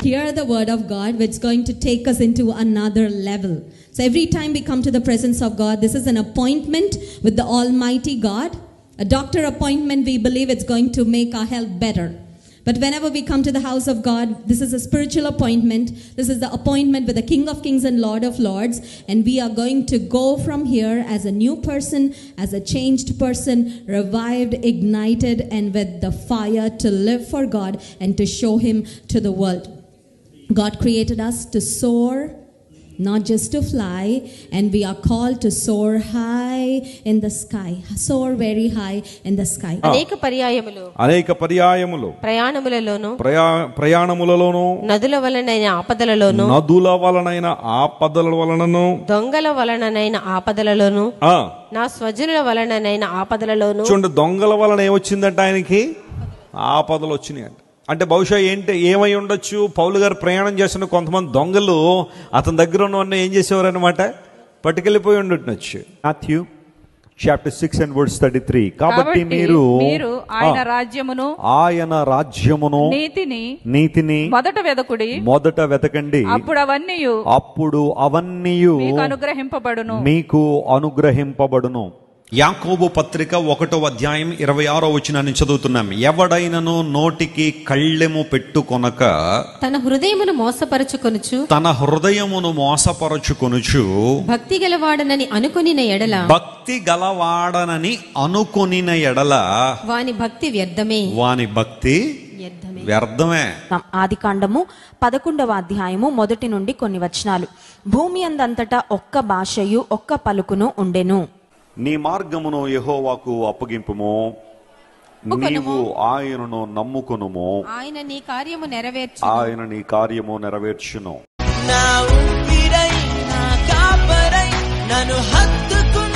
Hear the word of God, which is going to take us into another level. So every time we come to the presence of God, this is an appointment with the Almighty God. A doctor appointment, we believe it's going to make our health better. But whenever we come to the house of God, this is a spiritual appointment. This is the appointment with the King of Kings and Lord of Lords. And we are going to go from here as a new person, as a changed person, revived, ignited, and with the fire to live for God and to show Him to the world. God created us to soar, not just to fly, and we are called to soar high in the sky. Soar very high in the sky. అనేక పర్యాయములు ప్రయాణములలోను నదుల వలనైన ఆపదల వలనను దొంగల వలనైన ఆపదలలోను నా స్వజనుల వలనైన ఆపదలలోను. చూడండి, దొంగల వలన ఏమొచ్చిందంటే ఆయనకి ఆపదలు వచ్చినాయి అంటే బహుశా ఏమై ఉండొచ్చు? పౌలు గారు ప్రయాణం చేస్తున్న కొంతమంది దొంగలు అతని దగ్గర ఉన్న ఏం చేసేవారు అనమాట, పట్టుకెళ్ళిపోయి ఉండొచ్చు. Matthew chapter 6 and verse 33. కాబట్టి మీరు ఆయన రాజ్యమును నీతిని మొదట వెతకండి, అప్పుడు అవన్నీ మీకు అనుగ్రహింపబడును. యాకోబు పత్రిక 1వ అధ్యాయం 26వ వచనాన్ని చదువుతున్నాం. ఎవడైనను నోటికి కళ్ళెము పెట్టుకొనక తన హృదయమును మోసపరచుకొనుచు భక్తి గలవాడనని అనుకొనిన ఎడల వాని భక్తి వ్యర్థమే. ఆదికాండము 11వ అధ్యాయము 1 నుండి కొన్ని వచనాలు. భూమి అందంతటా ఒక్క భాషయు ఒక్క పలుకును ఉండెను. నీ మార్గమును యెహోవాకు అప్పగింపుము, నీవు ఆయనను నమ్ముకొనుము, ఆయన నీ కార్యము నెరవేర్చును. నా ఊపిరై నా కాపరై నన్ను హత్తుకున్న